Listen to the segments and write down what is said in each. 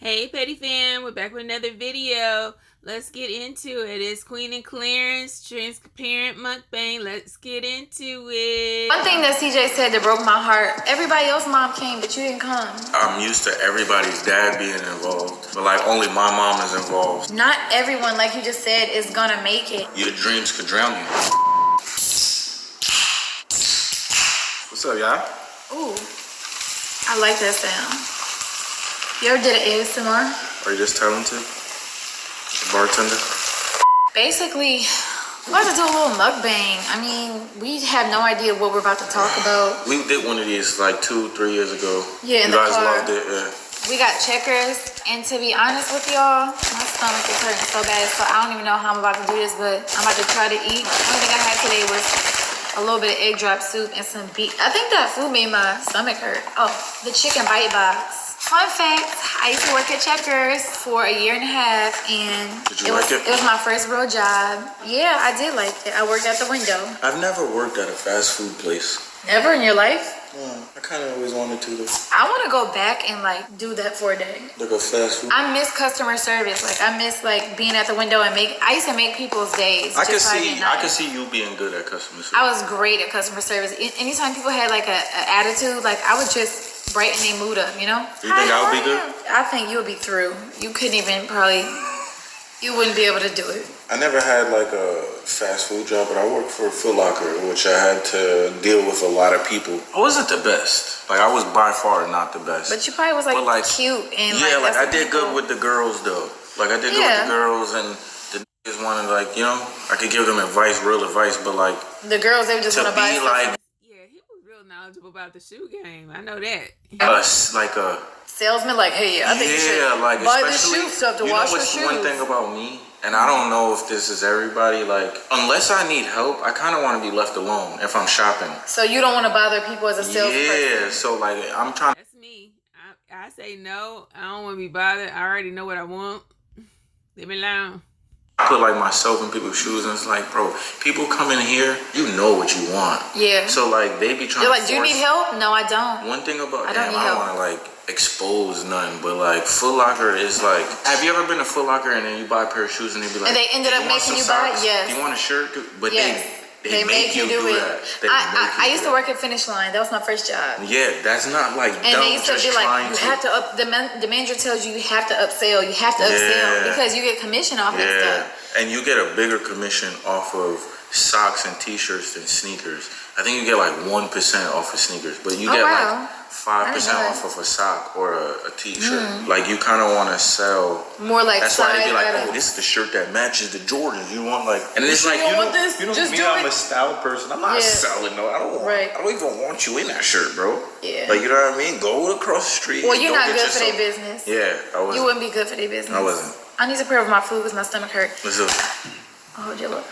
Hey Petty Fam, we're back with another video. Let's get into it. It's Queen and Clarence, transparent mukbang. Let's get into it. One thing that CJ said that broke my heart, everybody else's mom came, but you didn't come. I'm used to everybody's dad being involved, but like only my mom is involved. Not everyone, like you just said, is gonna make it. Your dreams could drown you. What's up, y'all? Ooh, I like that sound. You ever did an ASMR? Are you just talented? Bartender? Basically, we're about to do a little mukbang. I mean, we have no idea what we're about to talk about. We did one of these like 2-3 years ago. Yeah, in you the guys car. loved it, yeah. We got checkers, and to be honest with y'all, my stomach is hurting so bad, so I don't even know how I'm about to do this, but I'm about to try to eat. One thing I had today was a little bit of egg drop soup and some beef. I think that food made my stomach hurt. Oh, the chicken bite box. Fun fact, I used to work at Checkers for a year and a half, and Did you like it? It was my first real job. Yeah, I did like it. I worked at the window. I've never worked at a fast food place. Never in your life? I kind of always wanted to though. I want to go back and like do that for a day. Like a fast food? I miss customer service. Like I miss like being at the window and I used to make people's days. I could see you being good at customer service. I was great at customer service. Anytime people had like a attitude, like I would just brighten their mood up, you know? You think I would be good? I think you would be through. You couldn't even you wouldn't be able to do it. I never had like a fast food job, but I worked for Foot Locker, which I had to deal with a lot of people. I wasn't the best. Like I was by far not the best. But you probably was like cute and yeah, like I did good with the girls though. Like I did good with the girls, and the niggas wanted like, you know, I could give them advice, real advice, but like the girls, they just want to buy stuff. Yeah, he was real knowledgeable about the shoe game. I know that. Like a salesman, like, hey, I think you should like buy the shoe stuff to wash your shoes. One thing about me, and I don't know if this is everybody, like, unless I need help, I kind of want to be left alone if I'm shopping. So you don't want to bother people as a salesperson? Yeah, so like, I'm trying. That's me. I say no. I don't want to be bothered. I already know what I want. Leave me alone. I put like myself in people's shoes, and it's like, bro, people come in here, you know what you want. Yeah. So like, they be trying. You're like, do you need help? No, I don't. One thing about I don't want to like expose nothing, but like Foot Locker is like, have you ever been to Foot Locker and then you buy a pair of shoes and they be like, and they ended up making you buy it? Yes. You want a shirt? But yes. They make you do it. I used to work at Finish Line. That was my first job. Yeah, that's not like. And they used to be like, you have to up. The manager tells you have to upsell. You have to upsell because you get commission off that stuff. And you get a bigger commission off of socks and t-shirts than sneakers. I think you get like 1% off of sneakers, but you get like 5% off of a sock or a t-shirt. Like you kind of want to sell more like. That's why they be like, oh, this is the shirt that matches the Jordans. You want like, and it's like, you know me, I'm a style person. I'm not selling no. I don't even want you in that shirt, bro. Yeah. Like, you know what I mean? Go across the street. Well, you're not good for their business. Yeah, I wasn't. You wouldn't be good for their business. I wasn't. I need to prepare my food because my stomach hurt. Let's do it. I'll hold you up.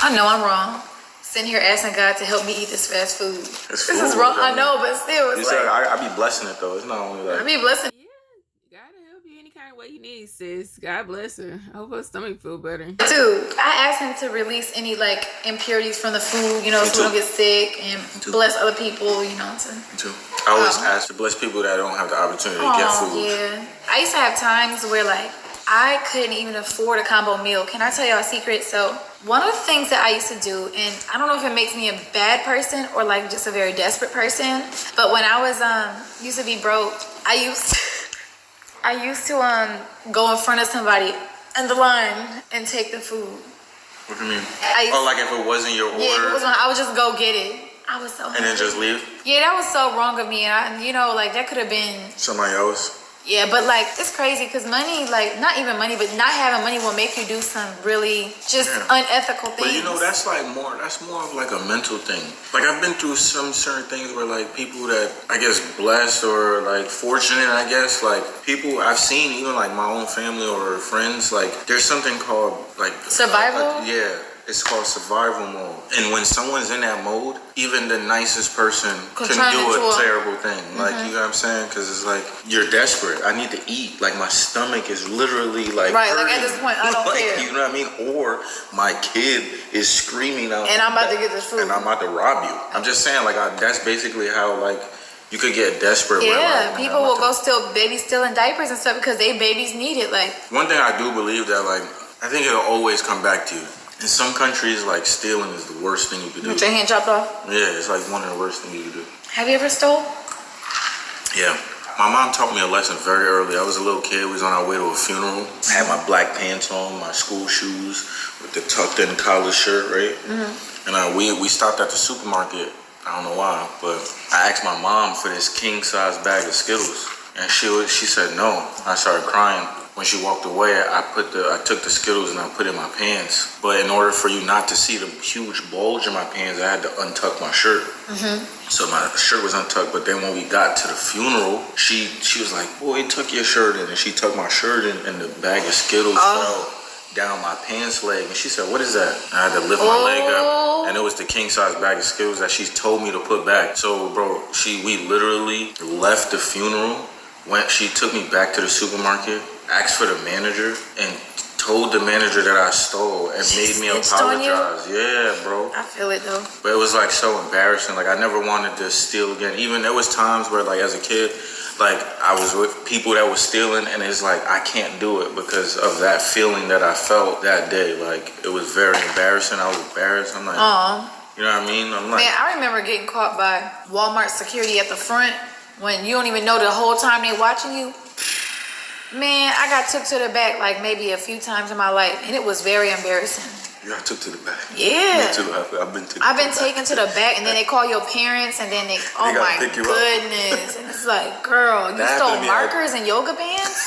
I know I'm wrong. Sitting here asking God to help me eat this fast food. This is wrong. I know, but still, it's like I be blessing it though. It's not only like I be blessing. Yeah, gotta help you any kind of way you need, sis. God bless her. I hope her stomach feel better. Dude, I asked him to release any like impurities from the food, you know, so we don't get sick, and bless other people, you know. Me too. I always ask to bless people that don't have the opportunity to get food. Yeah, I used to have times where like I couldn't even afford a combo meal. Can I tell y'all a secret? So one of the things that I used to do, and I don't know if it makes me a bad person or like just a very desperate person, but when I was used to be broke, I used to go in front of somebody in the line and take the food. What do you mean? Like if it wasn't your order? Yeah, if it was I would just go get it. I was so hungry. And then just leave? Yeah, that was so wrong of me. And you know, like that could have been somebody else. Yeah, but like it's crazy because money, like not even money, but not having money will make you do some really just unethical things. But you know, that's more of like a mental thing. Like I've been through some certain things where like people that I guess blessed or like fortunate, I guess, like people I've seen, even like my own family or friends, like there's something called like survival. It's called survival mode. And when someone's in that mode, even the nicest person can do a terrible thing. Like, you know what I'm saying? Because it's like, you're desperate. I need to eat. Like, my stomach is literally like right, hurting. like at this point, I don't care. You know what I mean? Or my kid is screaming out. And I'm about to get this food. And I'm about to rob you. I'm just saying, like, that's basically how, like, you could get desperate. Yeah, people will go babies stealing diapers and stuff because they babies need it. Like, one thing I do believe that, like, I think it'll always come back to you. In some countries, like, stealing is the worst thing you could do. With your hand chopped off? Yeah, it's like one of the worst things you could do. Have you ever stole? Yeah. My mom taught me a lesson very early. I was a little kid. We was on our way to a funeral. I had my black pants on, my school shoes with the tucked-in collar shirt, right? And we stopped at the supermarket. I don't know why, but I asked my mom for this king-size bag of Skittles, and she said no. I started crying. When she walked away, I took the Skittles and I put it in my pants. But in order for you not to see the huge bulge in my pants, I had to untuck my shirt. So my shirt was untucked. But then when we got to the funeral, she was like, "Boy, tuck your shirt in," and she tucked my shirt in, and the bag of Skittles fell down my pants leg. And she said, "What is that?" And I had to lift my leg up, and it was the king-size bag of Skittles that she told me to put back. So, bro, we literally left the funeral. She took me back to the supermarket, asked for the manager, and told the manager that I stole and made me apologize. Yeah, bro. I feel it though. But it was like so embarrassing. Like, I never wanted to steal again. Even there was times where, like, as a kid, like, I was with people that was stealing, and it's like I can't do it because of that feeling that I felt that day. Like, it was very embarrassing. I was embarrassed. I'm like, you know what I mean? I'm like, man, I remember getting caught by Walmart security at the front when you don't even know the whole time they watching you. Man, I got took to the back like maybe a few times in my life, and it was very embarrassing. you got took to the back. Yeah. Me too. I've been taken to the back, and then they call your parents, and then they oh my goodness. And it's like, girl, you stole markers and yoga bands?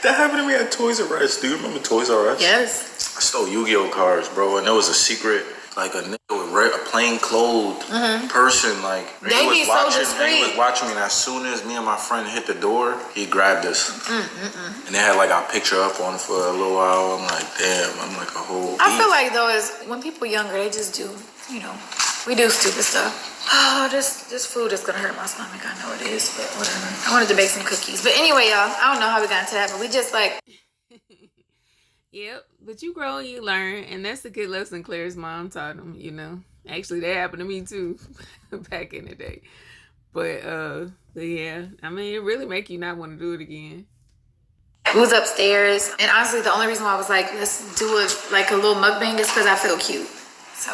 That happened to me at Toys R Us. Do you remember Toys R Us? Yes. I stole Yu-Gi-Oh cards, bro, and there was a secret, like a nigga with a plain clothed person, like they be so discreet. He was watching me, and as soon as me and my friend hit the door, he grabbed us, and they had like our picture up on for a little while. I'm like, damn, I'm like a whole. I feel like though is when people younger, they just do, you know, we do stupid stuff. Oh, this food is gonna hurt my stomach. I know it is, but whatever. I wanted to bake some cookies, but anyway, y'all, I don't know how we got into that, but we just like. Yep, but you grow and you learn, and that's a good lesson Claire's mom taught him, you know. Actually, that happened to me too back in the day. But yeah, I mean, it really make you not want to do it again. We was upstairs, and honestly, the only reason why I was like, let's do a little mukbang is because I feel cute. So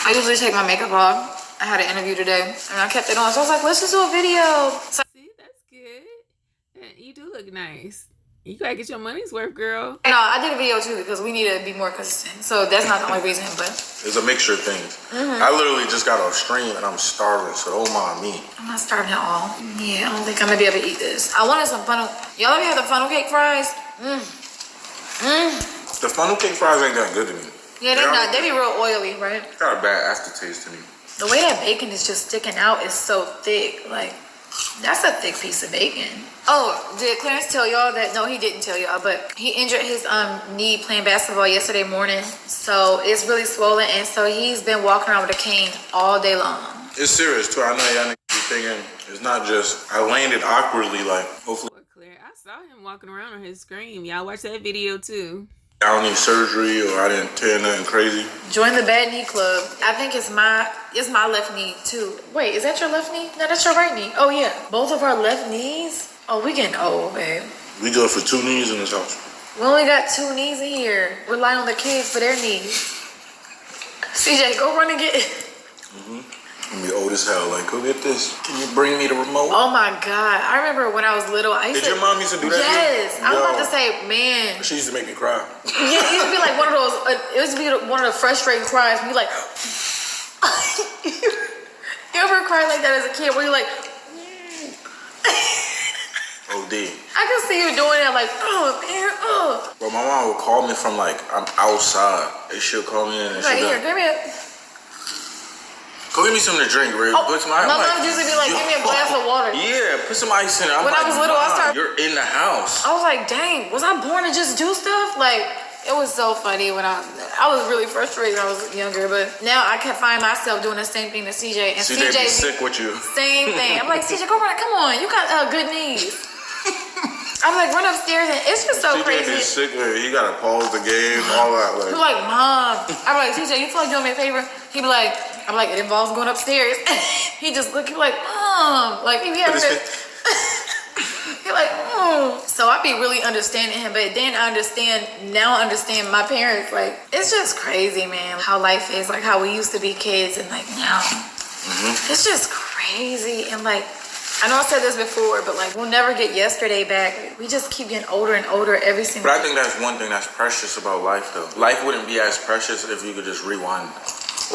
I usually take my makeup off. I had an interview today, and I kept it on. So I was like, let's just do a video. So see, that's good. You do look nice. You gotta get your money's worth, girl. No, I did a video too because we need to be more consistent. So that's not the only reason, but it's a mixture of things. I literally just got off stream and I'm starving, so don't mind me. I'm not starving at all. Yeah, I don't think I'm gonna be able to eat this. I wanted some funnel. Y'all ever had the funnel cake fries? The funnel cake fries ain't that good to me. Yeah, they're not. They be real oily, right? It's got a bad aftertaste to me. The way that bacon is just sticking out is so thick. Like, that's a thick piece of bacon. Oh, did Clarence tell y'all that? No, he didn't tell y'all, but he injured his knee playing basketball yesterday morning. So it's really swollen, and so he's been walking around with a cane all day long. It's serious too. I know y'all niggas be thinking it's not just I landed awkwardly, like hopefully. Well, Claire, I saw him walking around on his screen. Y'all watch that video too. I don't need surgery or I didn't tear nothing crazy. Join the bad knee club. I think it's my left knee too. Wait, is that your left knee? No, that's your right knee. Oh yeah, both of our left knees. Oh, we getting old, babe. We go for 2 knees in this house. We only got 2 knees in here. Relying on the kids for their knees. CJ, go run and get it. I'm be old as hell. Like, go get this. Can you bring me the remote? Oh my God. I remember when I was little. Did your mom used to do that? Yes. I was about to say, man. She used to make me cry. Yeah, it used to be like one of those, it used to be one of the frustrating cries. When you like, you ever cried like that as a kid where you're like, OD. I can see you doing that like, oh man, oh. But my mom would call me from like, I'm outside. And she'll call me in and like, she'll here, give me a. Go get me something to drink, Ray. Oh, my mom used to be like, give me a glass of water. Yeah, put some ice in it. When I was little, I started. You're in the house. I was like, dang, was I born to just do stuff? Like, it was so funny when I was really frustrated when I was younger, but now I can find myself doing the same thing to CJ. And CJ be sick with you. Same thing. I'm like, CJ, go run. Come on, you got good knees. I'm like, run upstairs, and it's just so crazy. CJ be sick with it. He gotta pause the game, all that. He's like, Mom. I'm like, CJ, you feel like doing me a favor? He be like, I'm like, it involves going upstairs. He just looking like, Mom. Like, if he ever You're like, So I be really understanding him, but then I understand my parents. Like, it's just crazy, man, how life is, like how we used to be kids and like now. It's just crazy. And like, I know I said this before, but like, we'll never get yesterday back. We just keep getting older and older every single But I think that's one thing that's precious about life, though. Life wouldn't be as precious if you could just rewind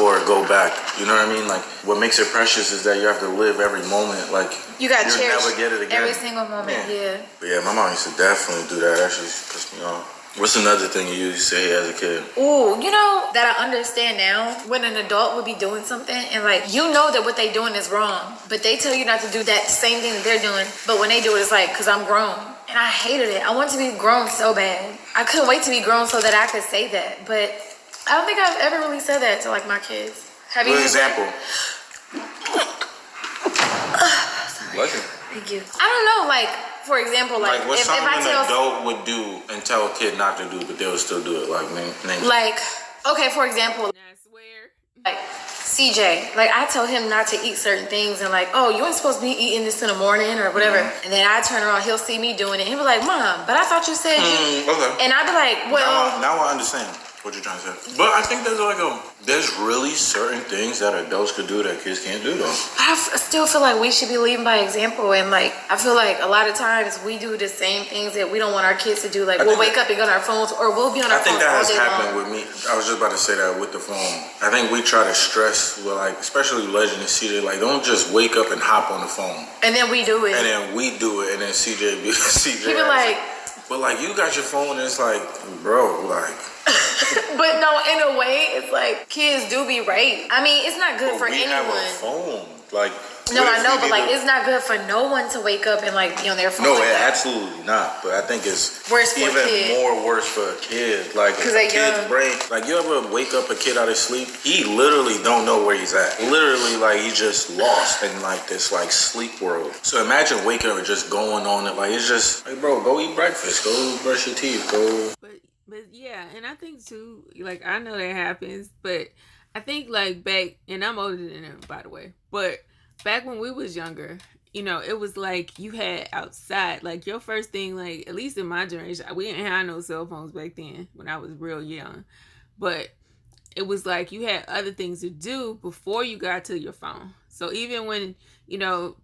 or go back. You know what I mean? Like, what makes it precious is that you have to live every moment. Like, you got to cherish never get it again. every single moment. Yeah. But yeah, my mom used to definitely do that. That just pissed me off. What's another thing you used to say as a kid? Ooh, you know that I understand now, when an adult would be doing something and like, you know that what they doing is wrong, but they tell you not to do that same thing that they're doing. But when they do it, it's like, cause I'm grown. And I hated it. I wanted to be grown so bad. I couldn't wait to be grown so that I could say that. But I don't think I've ever really said that to like my kids. Have you? Good example. Sorry. Thank you. I don't know, like, for example, like what's if something I tell an adult would do and tell a kid not to do, but they would still do it. Like, name like, okay, for example, I swear. like CJ, like I tell him not to eat certain things and like, oh, you ain't supposed to be eating this in the morning or whatever. And then I turn around, he'll see me doing it. He'll be like, Mom, but I thought you said you. Okay. And I'd be like, well. Now I understand what you're trying to say. But I think there's there's really certain things that adults could do that kids can't do, though. I still feel like we should be leading by example. And like, I feel like a lot of times we do the same things that we don't want our kids to do. Like, we'll wake up and go on our phones, or we'll be on our phones all day long. I think that has happened with me. I was just about to say that with the phone. I think we try to stress, like, especially Legend and CJ, like, don't just wake up and hop on the phone. And then we do it. And then we do it, and then CJ He be like, but like, you got your phone, and it's like, bro, like. But no, in a way, it's like kids do be right. I mean, it's not good for anyone. We have a phone, like. No, I know, but like, it's not good for no one to wake up and like be on their phone. No, like that. Absolutely not. But I think it's worse for even kids. more worse for a kid. Like, a kid's brain. Like, you ever wake up a kid out of sleep? He literally don't know where he's at. Literally, like, he's just lost in like this like sleep world. So imagine waking up and just going on it. Like, it's just like, bro, go eat breakfast. Go brush your teeth. Go. But yeah, and I think too, like, I know that happens, but I think like back, and I'm older than him, by the way, but back when we was younger, you know, it was like you had outside, like your first thing, like at least in my generation, we didn't have no cell phones back then when I was real young, but it was like you had other things to do before you got to your phone. So even when, you know,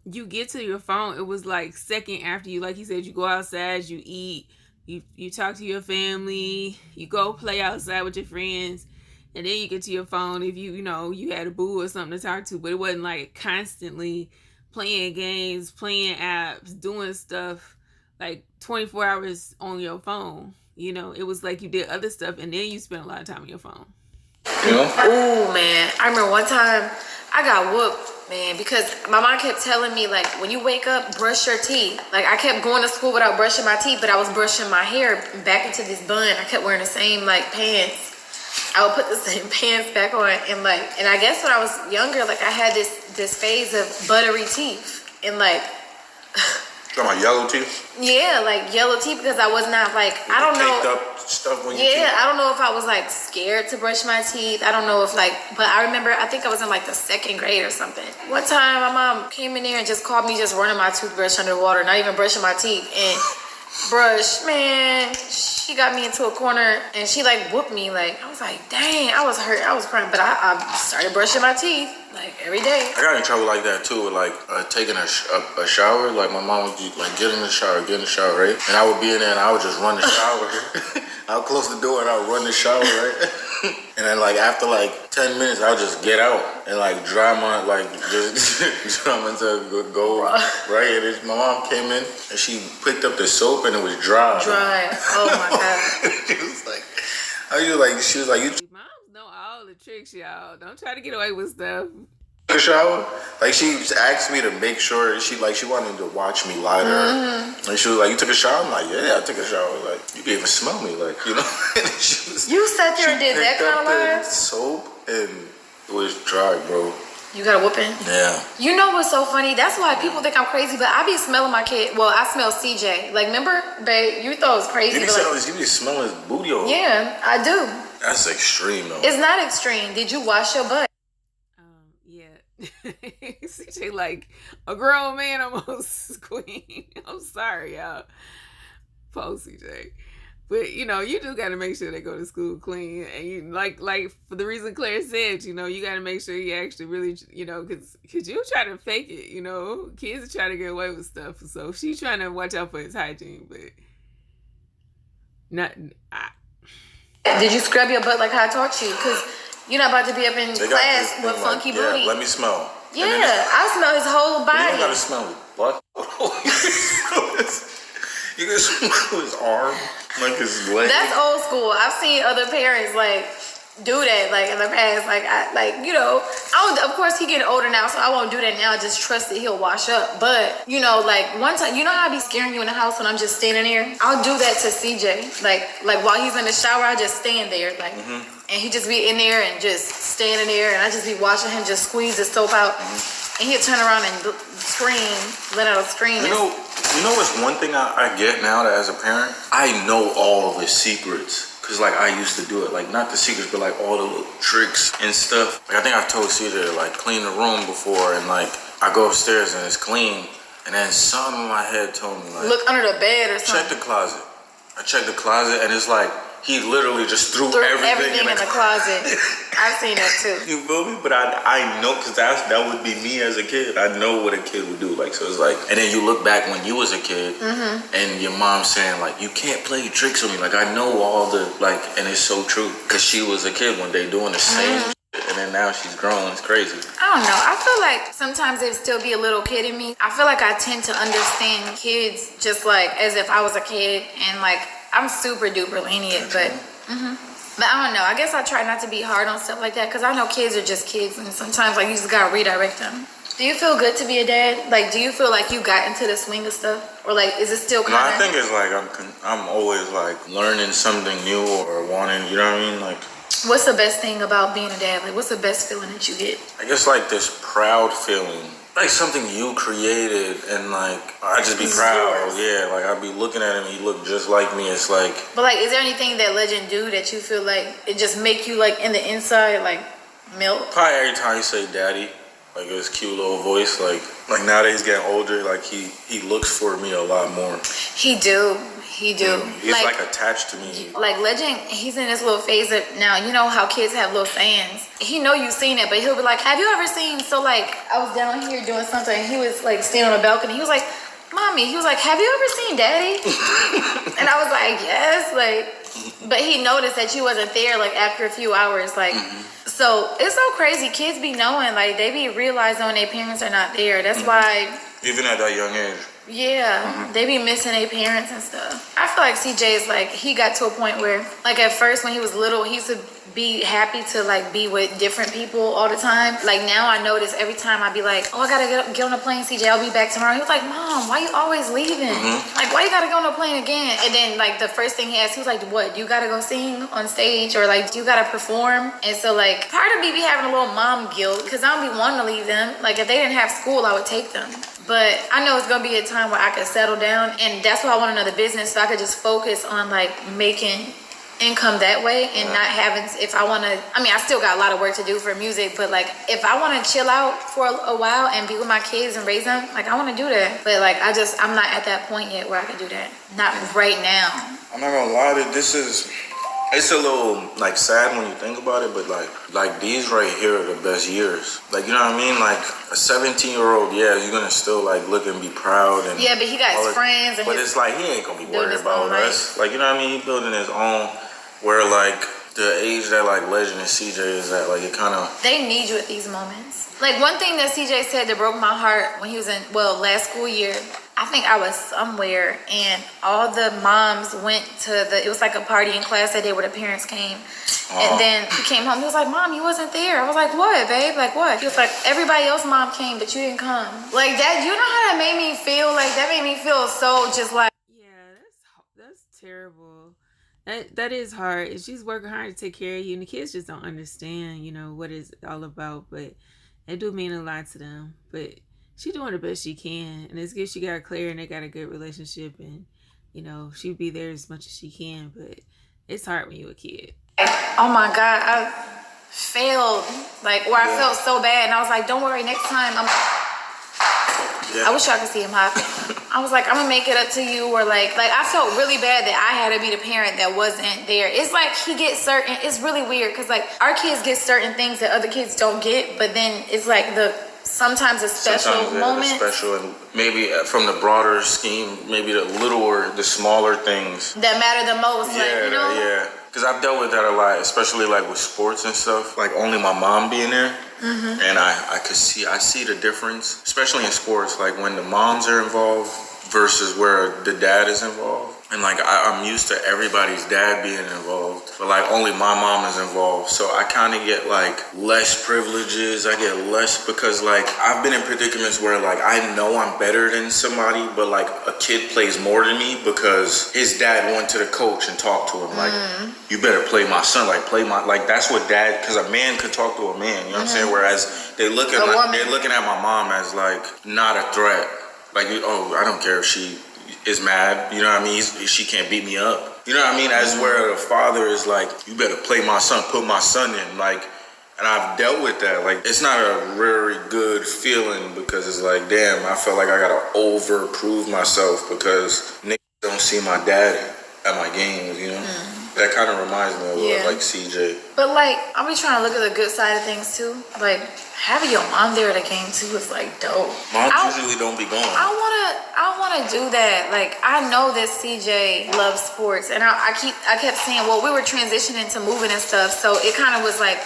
you get to your phone, it was like second after you, like you said, you go outside, you eat, you talk to your family, you go play outside with your friends, and then you get to your phone if you know, you had a boo or something to talk to, but it wasn't like constantly playing games, playing apps, doing stuff like 24 hours on your phone. You know, it was like you did other stuff and then you spent a lot of time on your phone. Yeah. Oh man, I remember one time I got whooped, man, because my mom kept telling me, like, when you wake up, brush your teeth. Like, I kept going to school without brushing my teeth, but I was brushing my hair back into this bun. I kept wearing the same like pants. I would put the same pants back on, and like, and I guess when I was younger, like, I had this phase of buttery teeth, and like. Talking about yellow teeth? Yeah, like yellow teeth, because I was not like, I don't know. Caked up stuff when you teeth. I don't know if I was like scared to brush my teeth. I don't know if like, but I remember, I think I was in like the 2nd grade or something. One time my mom came in there and just caught me just running my toothbrush under the water, not even brushing my teeth. And brush, man, she got me into a corner and she like whooped me. Like, I was like, dang, I was hurt, I was crying, but I started brushing my teeth like every day. I got in trouble like that too with like taking a shower. Like, my mom would like get in the shower, right? And I would be in there and I would just run the shower. I would close the door and I would run the shower, right? And then like after like 10 minutes, I would just get out and like dry my, like just dry myself, go right. And my mom came in and she picked up the soap and it was dry. Oh my God. She was like, you Moms know all the tricks, y'all. Don't try to get away with stuff. took a shower? Like, she asked me to make sure, she wanted to watch me lie to her. And she was like, you took a shower? I'm like, yeah, I took a shower. Like, you can even smell me, like, you know? You sat there and did that kind of lie? Soap and it was dry, bro. You got a whooping? Yeah. You know what's so funny? That's why people think I'm crazy, but I be smelling my kid. Well, I smell CJ. Like, remember, babe, you thought it was crazy. You be smelling his booty hole. Yeah, I do. That's extreme, though. It's not extreme. Did you wash your butt? CJ like a grown man almost, queen. I'm sorry, y'all. Poor CJ. But you do got to make sure they go to school clean, and you like for the reason Claire said, you got to make sure you actually really, because you try to fake it, kids are trying to get away with stuff. So she's trying to watch out for his hygiene, but not. Did you scrub your butt like how I taught you? Because you're not about to be up in class with funky booty. Yeah, let me smell. Yeah, I smell his whole body. You don't gotta smell his butt. You can smell his arm, like his leg. That's old school. I've seen other parents do that in the past. Of course he getting older now, so I won't do that now. I just trust that he'll wash up. But one time, how I be scaring you in the house when I'm just standing there? I'll do that to CJ. Like while he's in the shower, I just stand there and he just be in there and just standing there, and I just be watching him just squeeze the soap out, and he'll turn around and scream, let out a scream. You know what's one thing I get now that as a parent? I know all of his secrets. Cause I used to do it, not the secrets, but all the little tricks and stuff. I think I've told CJ to clean the room before, and I go upstairs and it's clean, and then something in my head told me look under the bed or something. Check the closet. I checked the closet, and it's he literally just threw everything in the closet. I've seen that too. You feel me? But I know, because that would be me as a kid. I know what a kid would do. So it's and then you look back when you was a kid, and your mom saying you can't play tricks on me. I know all the and it's so true, because she was a kid one day doing the same shit, and then now she's grown. It's crazy. I don't know. I feel sometimes there'd still be a little kid in me. I feel I tend to understand kids just as if I was a kid, and I'm super duper lenient, but I don't know. I guess I try not to be hard on stuff like that, because I know kids are just kids, and sometimes you just gotta redirect them. Do you feel good to be a dad? Do you feel you got into the swing of stuff, or is it still kind of? No, I think it's I'm always learning something new or wanting. You know what I mean? What's the best thing about being a dad? What's the best feeling that you get? I guess this proud feeling. Something you created, and I just be proud. Yeah, I'd be looking at him, he looked just like me. It's But is there anything that Legend do that you feel it just make you in the inside melt? Probably every time you say daddy, his cute little voice. Nowadays he's getting older, he looks for me a lot more. He do. He's attached to me. Legend, he's in this little phase that now, how kids have little sayings. He know you've seen it, but he'll be have you ever seen, I was down here doing something, and he was standing on the balcony. He was Mommy, he was have you ever seen Daddy? And I was yes, but he noticed that you wasn't there after a few hours, so it's so crazy. Kids be knowing, they be realizing when their parents are not there. That's why. Even at that young age. Yeah, they be missing their parents and stuff. I feel CJ is he got to a point where at first when he was little, he used to be happy to be with different people all the time. Now I notice every time I be oh, I gotta get on a plane, CJ, I'll be back tomorrow. He was Mom, why you always leaving? Why you gotta go on a plane again? And then the first thing he asked, he was what, you gotta go sing on stage, or you gotta perform? And so part of me be having a little mom guilt, because I don't be wanting to leave them. If they didn't have school, I would take them. But I know it's gonna be a time where I could settle down, and that's why I want another business, so I could just focus on making income that way, and not having, if I want to, I still got a lot of work to do for music, but if I want to chill out for a while and be with my kids and raise them, I want to do that. But I'm not at that point yet where I can do that. Not right now. I'm not gonna lie to it's a little sad when you think about it, but these right here are the best years. You know what I mean? A 17-year-old, yeah, you're gonna still look and be proud, and yeah, but he got his friends, and but it's he ain't gonna be worried about us. You know what I mean? He building his own. Where the age that Legend and CJ is at, it kind of. They need you at these moments. One thing that CJ said that broke my heart when he was in last school year. I think I was somewhere, and all the moms went to it was a party in class that day where the parents came. And then he came home. He was Mom, you wasn't there. I was what, babe? What? He was everybody else mom came, but you didn't come. That, you know how that made me feel? That made me feel so just yeah, that's terrible. That is hard. She's working hard to take care of you, and the kids just don't understand, what it's all about. But it do mean a lot to them. But she's doing the best she can, and it's good she got Clare, and they got a good relationship, and she'll be there as much as she can. But it's hard when you're a kid. Oh my God, failed, like, or I felt so bad, and I was like, don't worry, next time I wish y'all could see him hopping. I was like, I'm gonna make it up to you, or like I felt really bad that I had to be the parent that wasn't there. It's like he gets certain, it's really weird because like our kids get certain things that other kids don't get, but then it's like sometimes a special moment. Special, and maybe from the broader scheme, maybe the littler, the smaller things that matter the most. Because I've dealt with that a lot, especially like with sports and stuff. Like only my mom being there, and I see the difference, especially in sports. Like when the moms are involved versus where the dad is involved. And like I'm used to everybody's dad being involved, but like only my mom is involved. So I kind of get like less privileges. I get less because like I've been in predicaments where like I know I'm better than somebody, but like a kid plays more than me because his dad went to the coach and talked to him like, you better play my son, like that's what dad, because a man could talk to a man, you know what I'm saying? Whereas they're looking at my mom as like not a threat. Like, oh, I don't care if she is mad, you know what I mean? She can't beat me up. You know what I mean? As where a father is like, you better play my son, put my son in. Like, and I've dealt with that. Like, it's not a very good feeling because it's like, damn, I feel like I gotta overprove myself because niggas don't see my dad at my games, you know? That kind of reminds me of like CJ. But like, I'll be trying to look at the good side of things too. Like, having your mom there at a game too is like dope. Moms usually don't be going. I wanna do that. Like, I know that CJ loves sports, and I kept saying, well, we were transitioning to moving and stuff, so it kind of was like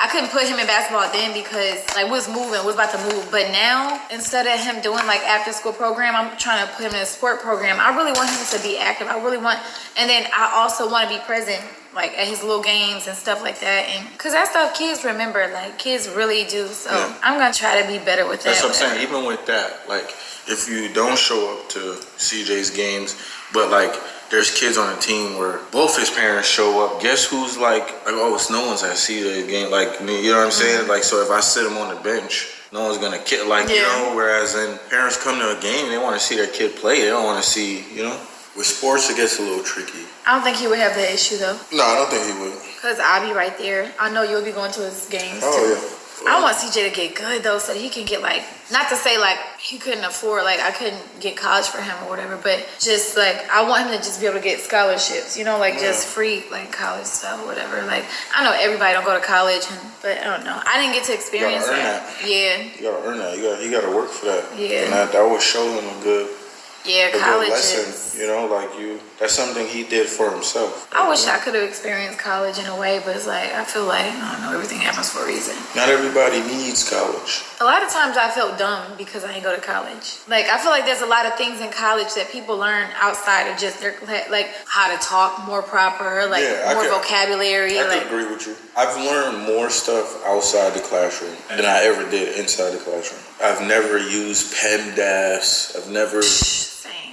I couldn't put him in basketball then because like we was about to move. But now, instead of him doing like after school program, I'm trying to put him in a sport program. I really want him to be active. And then I also want to be present like at his little games and stuff like that. And cause that stuff kids remember, like kids really do. So I'm gonna try to be better with that. That's what I'm saying. Even with that, like if you don't show up to CJ's games, but like there's kids on the team where both his parents show up. Guess who's like oh, it's no one's at CJ's game. Like, you know what I'm saying? Like, so if I sit him on the bench, no one's gonna kid. Like, you know. Whereas then parents come to a game, they want to see their kid play. They don't want to see, you know. With sports, it gets a little tricky. I don't think he would have that issue though. No, I don't think he would. Cause I'll be right there. I know you'll be going to his games too. Yeah. I want CJ to get good though, so he can get like, not to say like he couldn't afford, like I couldn't get college for him or whatever, but just like I want him to just be able to get scholarships, you know, like just free like college stuff or whatever. Like I know everybody don't go to college, but I don't know. I didn't get to experience that. Yeah. You gotta earn that. You gotta work for that. Yeah. And that was showing him good. Yeah, college lesson, you know, like that's something he did for himself. I wish I could have experienced college in a way, but it's like, I feel like, I don't know, everything happens for a reason. Not everybody needs college. A lot of times I felt dumb because I didn't go to college. Like, I feel like there's a lot of things in college that people learn outside of just their, like, how to talk more proper, like, more vocabulary. I can agree with you. I've learned more stuff outside the classroom than I ever did inside the classroom. I've never used PEMDAS. I've never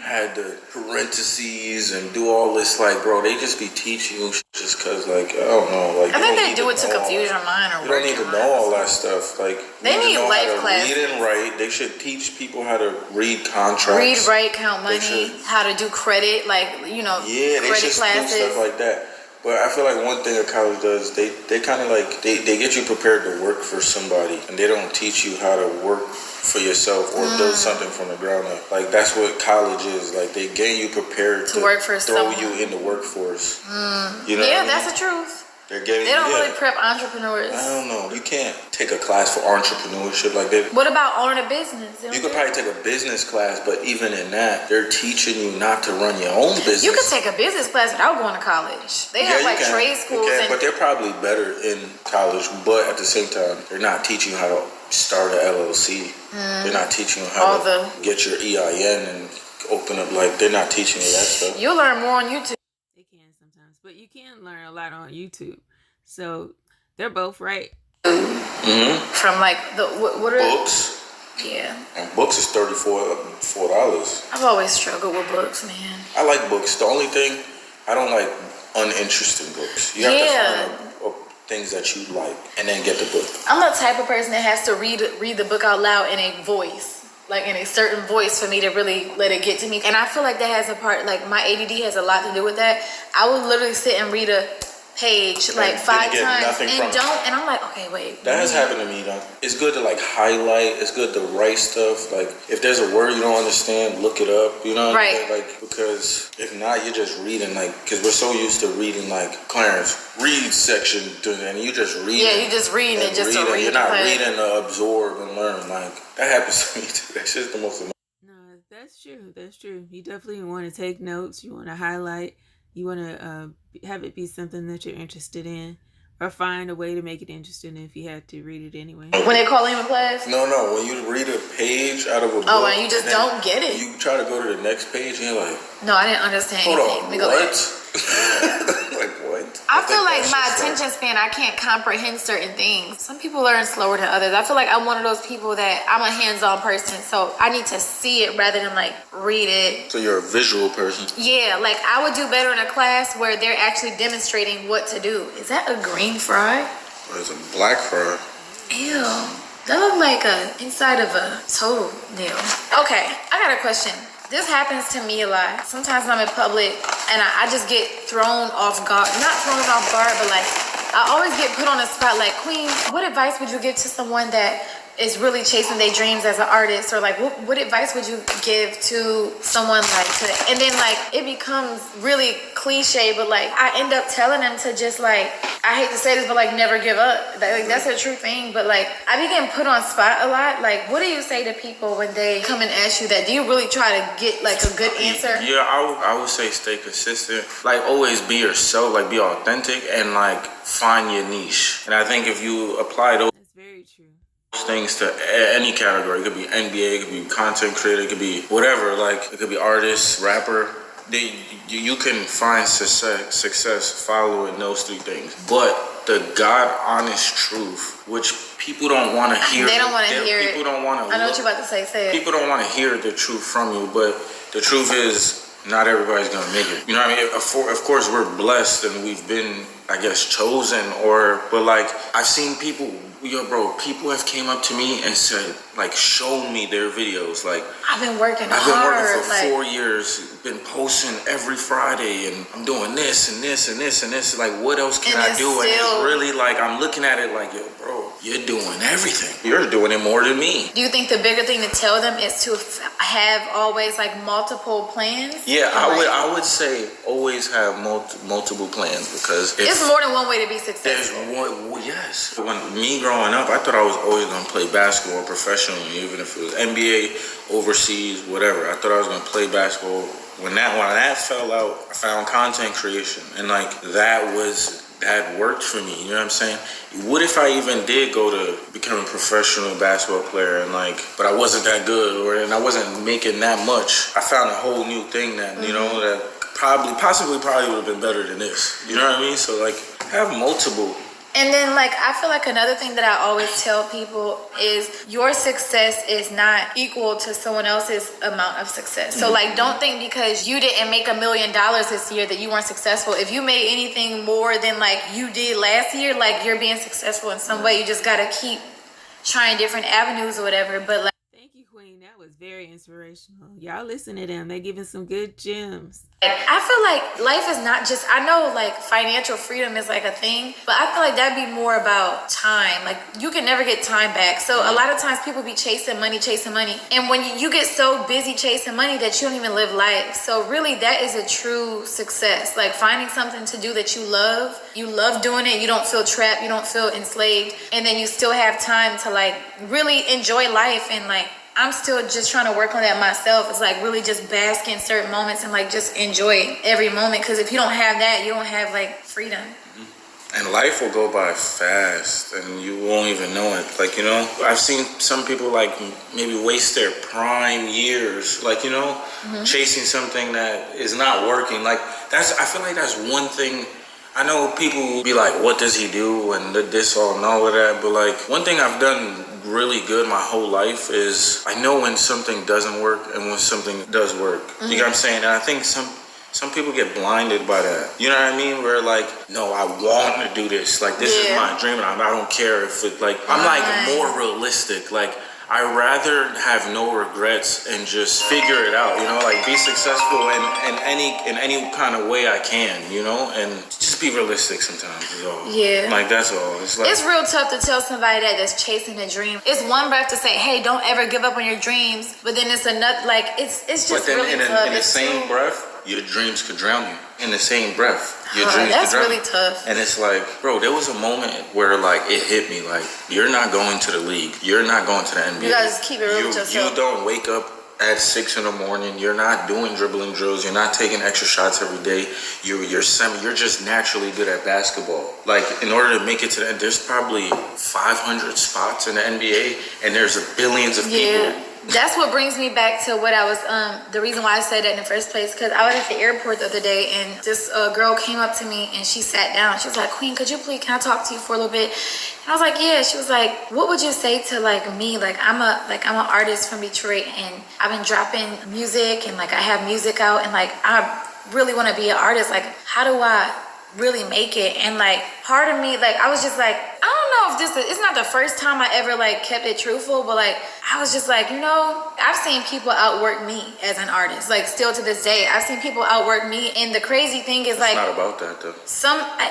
had the parentheses and do all this, like, bro, they just be teaching you just because, like, I don't know, like, I think they do it to confuse your mind or you don't need to know all that stuff. Like, they need life classes. Read and write. They should teach people how to read contracts. Read, write, count money, how to do credit, like, you know, credit classes. Do stuff like that. But I feel like one thing a college does, they kind of like, they get you prepared to work for somebody, and they don't teach you how to work for yourself or build something from the ground up. Like, that's what college is. Like, they get you prepared to work for throw someone. You in the workforce. You know that's the truth. They don't really prep entrepreneurs. I don't know. You can't take a class for entrepreneurship like that. What about owning a business? You could probably take a business class, but even in that, they're teaching you not to run your own business. You could take a business class without going to college. They have like trade schools. But they're probably better in college. But at the same time, they're not teaching you how to start an LLC. They're not teaching you how to get your EIN and open up. Like, they're not teaching you that stuff. You'll learn more on YouTube. But you can learn a lot on YouTube. So they're both right. From like what are books? Yeah. And books is $34. I've always struggled with books, man. I like books. The only thing I don't like uninteresting books. You have to find things that you like and then get the book. I'm the type of person that has to read the book out loud in a voice. Like in a certain voice for me to really let it get to me. And I feel like that has a part, like my ADD has a lot to do with that. I will literally sit and read a page like And 5 didn't get times nothing and from don't, and I'm like, okay, wait. That has happened to me though. It's good to like highlight. It's good to write stuff. Like if there's a word you don't understand, look it up. You know, right? Like because if not, you're just reading like because we're so used to reading like Clarence read section, and you just read. Yeah, you just reading it just to read. You're not reading to absorb and learn. Like that happens to me too. That's just the most. No, that's true. That's true. You definitely want to take notes. You want to highlight. You want to have it be something that you're interested in, or find a way to make it interesting if you had to read it anyway. When they call him in class? No. When you read a page out of a book. Oh, and you just don't get it. You try to go to the next page and you're like, no, I didn't understand anything. Hold on, what? Like what? I feel like my attention span, I can't comprehend certain things. Some people learn slower than others. I feel like I'm one of those people that I'm a hands-on person, so I need to see it rather than like read it. So you're a visual person? Yeah, like I would do better in a class where they're actually demonstrating what to do. Is that a green fry? Or is it a black fry? Ew. That looked like a inside of a toenail. Okay, I got a question. This happens to me a lot. Sometimes I'm in public and I just get thrown off guard. Not thrown off guard, but like I always get put on the spot like, Queen, what advice would you give to someone that is really chasing their dreams as an artist? Or like what advice would you give to someone like today? And then like it becomes really cliche, but like I end up telling them to just like, I hate to say this, but like never give up. Like that's a true thing. But like I be getting put on spot a lot. Like what do you say to people when they come and ask you that? Do you really try to get like a good answer? Yeah, I would say stay consistent. Like always be yourself, like be authentic and like find your niche. And I think if you apply those things to any category, it could be NBA, it could be content creator, it could be whatever, like it could be artist, rapper, you can find success following those 3 things. But the God honest truth, which people don't want to hear. They don't want to hear it. People don't want to. I know what you're about to say. Say it. People don't want to hear the truth from you, but the truth is not everybody's gonna make it. You know what I mean? Of course, we're blessed and we've been, I guess, chosen. But like I've seen people. Yo, bro, people have came up to me and said, like, shown me their videos. Like, I've been working for 4 years, been posting every Friday, and I'm doing this and this and this and this. Like, what else can I do? And it's really like, I'm looking at it like, yo, bro, you're doing everything. You're doing it more than me. Do you think the bigger thing to tell them is to have always like multiple plans? Yeah, I would say always have multiple plans because it's more than one way to be successful. Yes. When me growing up, I thought I was always going to play basketball professionally, even if it was NBA, overseas, whatever. I thought I was going to play basketball. When that fell out, I found content creation, and like that worked for me. You know what I'm saying? What if I even did go to become a professional basketball player and like, but I wasn't that good, and I wasn't making that much? I found a whole new thing that you know that possibly would have been better than this. You know what I mean? So like, have multiple. And then like I feel like another thing that I always tell people is your success is not equal to someone else's amount of success. So like don't think because you didn't make $1 million this year that you weren't successful. If you made anything more than like you did last year, like you're being successful in some way. You just gotta keep trying different avenues or whatever. But like, thank you, Queen. That was very inspirational. Y'all listen to them. They're giving some good gems. I feel like life is not just, I know like financial freedom is like a thing, but I feel like that'd be more about time. Like you can never get time back. So a lot of times people be chasing money. And when you get so busy chasing money that you don't even live life. So really that is a true success. Like finding something to do that you love doing it. You don't feel trapped. You don't feel enslaved. And then you still have time to like really enjoy life. And like, I'm still just trying to work on that myself. It's like really just bask in certain moments and like just enjoy every moment. Because if you don't have that, you don't have like freedom. And life will go by fast and you won't even know it. Like, you know, I've seen some people like maybe waste their prime years, like, you know, chasing something that is not working. Like I feel like that's one thing. I know people will be like, what does he do? And this all and all of that. But like one thing I've done really good my whole life is I know when something doesn't work and when something does work. You know what I'm saying? And I think some people get blinded by that. You know what I mean? Where like, no, I want to do this. Like this is my dream and I don't care if it like, I'm like more realistic. Like I rather have no regrets and just figure it out, you know, like be successful in any kind of way I can, you know, and just just be realistic sometimes is all. Yeah. Like, that's all. It's like, it's real tough to tell somebody that's chasing a dream. It's one breath to say, hey, don't ever give up on your dreams, but then it's another, like, it's just but then really in tough. In the same breath, your dreams could drown you. In the same breath, your dreams that's could drown really you. tough. And it's like, bro, there was a moment where, like, it hit me, like, you're not going to the league. You're not going to the NBA. You gotta keep it real with yourself. You don't wake up at 6 in the morning. You're not doing dribbling drills. You're not taking extra shots every day. You're just naturally good at basketball. Like, in order to make it to the end, there's probably 500 spots in the NBA, and there's billions of people. That's what brings me back to what I was, the reason why I said that in the first place, because I was at the airport the other day and this girl came up to me and she sat down. She was like, Queen, can I talk to you for a little bit? And I was like, yeah. She was like, what would you say to like me? Like I'm an artist from Detroit and I've been dropping music and like I have music out and like I really want to be an artist. Like how do I really make it? And like part of me, like I was just like, I don't know if it's not the first time I ever like kept it truthful, but like I was just like, you know, I've seen people outwork me as an artist. Like still to this day, I've seen people outwork me. And the crazy thing is like, it's not about that though.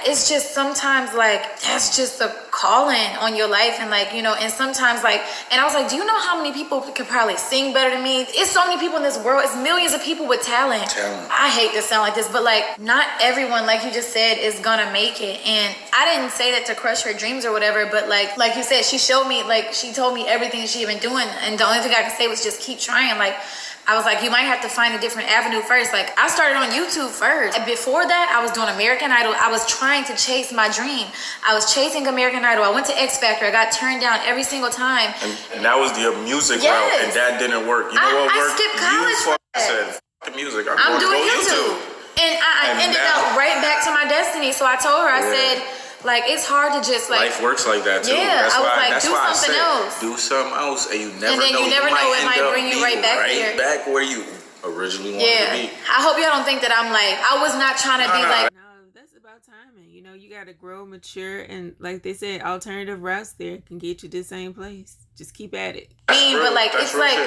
It's just sometimes like, that's just a calling on your life. And like, you know, and sometimes like, and I was like, do you know how many people could probably sing better than me? It's so many people in this world. It's millions of people with talent. I hate to sound like this, but like not everyone, like you just said, is gonna make it. And I didn't say that to crush her dreams or whatever, but like you said, she showed me, like she told me everything she had been doing. And the only thing I could say was just keep trying. Like I was like, you might have to find a different avenue first. Like I started on YouTube first. And before that, I was doing American Idol. I was trying to chase my dream. I was chasing American Idol. I went to X Factor. I got turned down every single time. And that was the music route, and that didn't work. You know what worked? I skipped college for that. Said, the music. I'm doing YouTube. And I ended up right back to my destiny. So I told her, I said, like, it's hard to just like. Life works like that too. Yeah, that's I was why, like, that's do why something else. Do something else, and you never know. You never know, it might bring you right back there. Right back where you originally wanted to be. I hope y'all don't think that I'm like, I was not trying to be like. No, that's about timing. You know, you got to grow, mature, and like they said, alternative routes there can get you to the same place. Just keep at it. But like, it's like.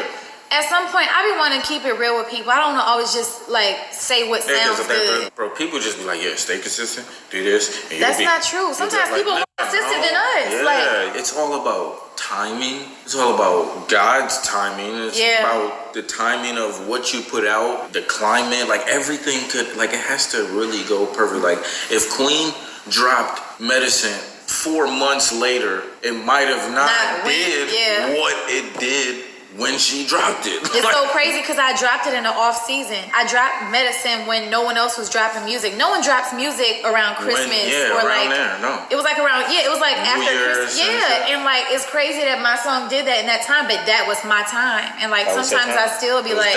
At some point, I be wanting to keep it real with people. I don't know, always just like say what sounds good. Bro, people just be like, yeah, stay consistent, do this. And that's not true. Sometimes people are more consistent than us. Yeah, like, it's all about timing. It's all about God's timing. It's about the timing of what you put out, the climate, like everything could, like it has to really go perfect. Like if Queen dropped Medicine 4 months later, it might have not did what it did when she dropped it. It's so crazy because I dropped it in the off season. I dropped Medicine when no one else was dropping music. No one drops music around Christmas or around like there, no. It was like around it was like New after Year's Christmas. And like it's crazy that my song did that in that time, but that was my time. And like sometimes I still be like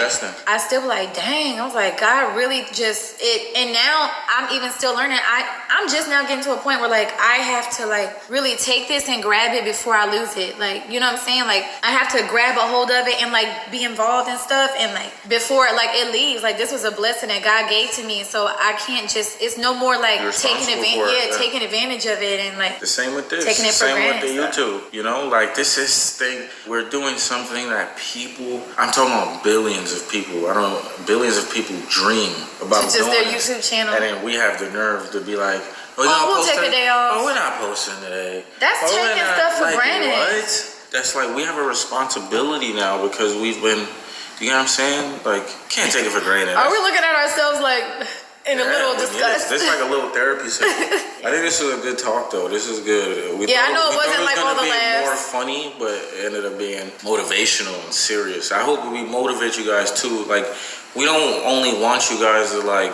dang, I was like, God really just it. And now I'm even still learning. I'm just now getting to a point where like I have to like really take this and grab it before I lose it. Like, you know what I'm saying? Like I have to grab a hold of it and like be involved and stuff, and like before like it leaves, like this was a blessing that God gave to me, so I can't just, it's no more like taking advantage of it. And like the same with this, taking it for same with the granted. YouTube, you know, like this is thing, we're doing something that people, I'm talking about billions of people, billions of people dream about just doing their YouTube channel, and then we have the nerve to be like, we'll take a day off. Oh, we're not posting today. That's taking stuff for granted. What? That's like, we have a responsibility now because we've been, you know what I'm saying? Like, can't take it for granted. Are we looking at ourselves like in a little disgust? This is like a little therapy session. I think this is a good talk though. This is good. I know it wasn't like all the laughs. More funny, but it ended up being motivational and serious. I hope we motivate you guys too. Like, we don't only want you guys to like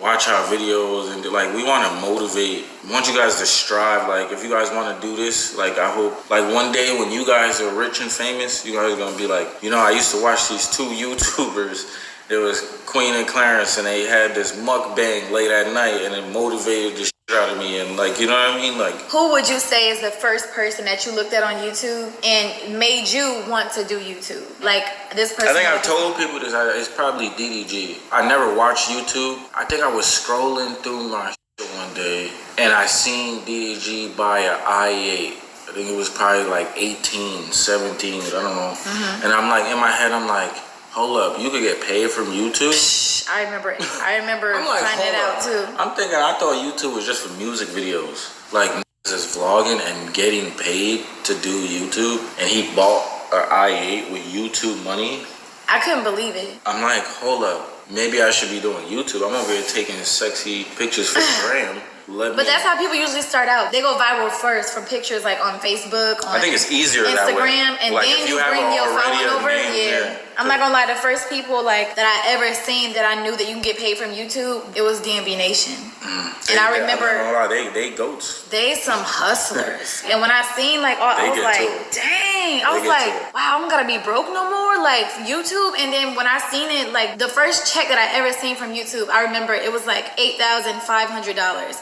watch our videos and like, we want to motivate. We want you guys to strive. Like, if you guys want to do this, like, I hope like one day when you guys are rich and famous, you guys are gonna be like, you know, I used to watch these two YouTubers. There was Queen and Clarence, and they had this mukbang late at night, and it motivated the shit out of me. And like, you know what I mean? Like, who would you say is the first person that you looked at on YouTube and made you want to do YouTube? Like this person. I think I've told people this. It's probably DDG. I never watched YouTube. I think I was scrolling through my shit one day, and I seen DDG buy an i8. I think it was probably like 18, 17, I don't know. And I'm like, in my head, I'm like, hold up, you could get paid from YouTube? I remember I'm like, finding it out too. I'm thinking, I thought YouTube was just for music videos. Like, is vlogging and getting paid to do YouTube, and he bought an i8 with YouTube money. I couldn't believe it. I'm like, hold up, maybe I should be doing YouTube. I'm over here taking sexy pictures for the gram. But that's how people usually start out. They go viral first from pictures like on Facebook, on I think it's easier that way. Instagram, and like, then you bring your following over. Yeah. I'm not gonna lie, the first people like that I ever seen that I knew that you can get paid from YouTube, it was DMV Nation. And I remember they goats. They some hustlers. And when I seen like I was like, dang. I was like, wow, I'm gonna be broke no more. Like YouTube. And then when I seen it, like the first check that I ever seen from YouTube, I remember it was like $8,500.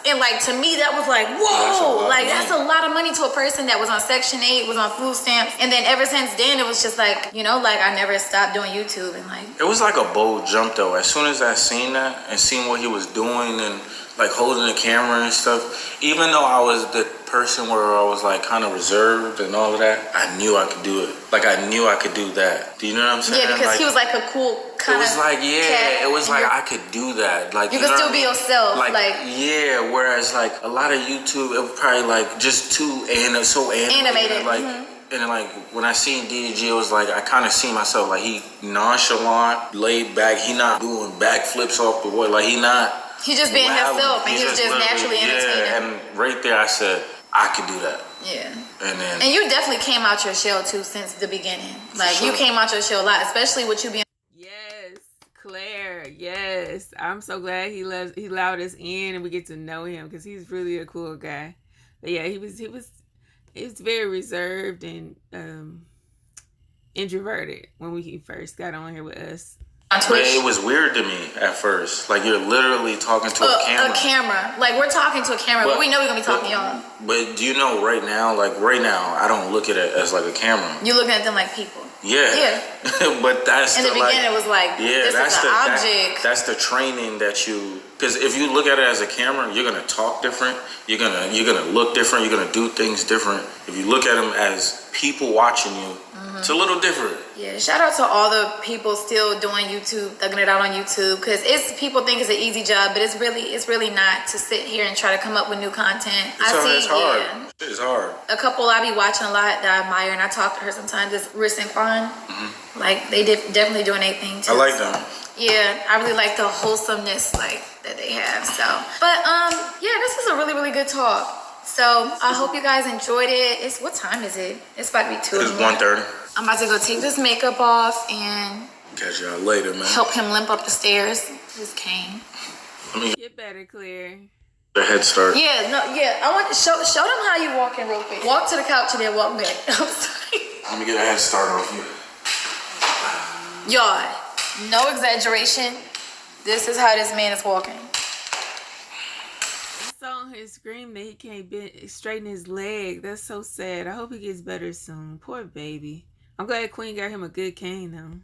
And like to me that was like, whoa, like that's a lot of money to a person that was on Section 8, was on food stamps. And then ever since then it was just like, you know, like I never stopped doing YouTube. And like it was like a bold jump though. As soon as I seen that and seen what he was doing and like holding the camera and stuff, even though I was the person where I was like kind of reserved and all of that, I knew I could do it. Like I knew I could do that. Do you know what I'm saying? Yeah, because like, he was like a cool kind of. It was like it was like I could do that. Like you could still be yourself. Like yeah. Whereas like a lot of YouTube, it was probably like just too so animated. Like. And then, like, when I seen DDG, it was like, I kind of see myself, like, he nonchalant, laid back. He not doing backflips off the wall. Like, he just being himself, and he was just naturally entertaining. Yeah, and right there, I said, I could do that. Yeah. And you definitely came out your shell, too, since the beginning. Like, you came out your shell a lot, especially with you being... Yes, Claire, yes. I'm so glad he allowed us in, and we get to know him, because he's really a cool guy. But yeah, he was very reserved and introverted when he first got on here with us. But it was weird to me at first. Like you're literally talking to a camera. A camera. Like we're talking to a camera, but we know we're gonna be talking y'all. But do you know right now, I don't look at it as like a camera. You're looking at them like people. Yeah. But that's in the beginning it was like, this is an object. That's the training that you, because if you look at it as a camera, you're gonna talk different. You're gonna look different. You're gonna do things different. If you look at them as people watching you, it's a little different. Yeah, shout out to all the people still doing YouTube, thugging it out on YouTube, because people think it's an easy job, but it's really not to sit here and try to come up with new content. It's hard. Yeah. It's hard. A couple I be watching a lot that I admire, and I talk to her sometimes, is Riss and Quan. Like they definitely doing their thing too. I like them. Yeah, I really like the wholesomeness like that they have. So, but yeah, this was a really good talk. So I hope you guys enjoyed it. What time is it? It's about to be 2. It's 1:30. I'm about to go take this makeup off and catch y'all later, man. Help him limp up the stairs. His cane. Get better, Claire. The head start. Yeah, no, yeah. I want to show them how you walking real quick. Walk to the couch and then walk back. I'm sorry. Let me get a head start off you. Y'all, no exaggeration. This is how this man is walking. I saw him scream that he can't straighten his leg. That's so sad. I hope he gets better soon. Poor baby. I'm glad Queen got him a good cane though.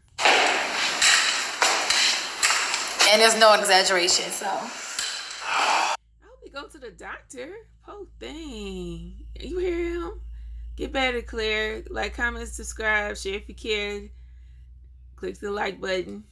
And there's no exaggeration, so. I hope he go to the doctor. Poor thing. You hear him? Get better, Claire. Like, comment, subscribe, share if you care. Click the like button.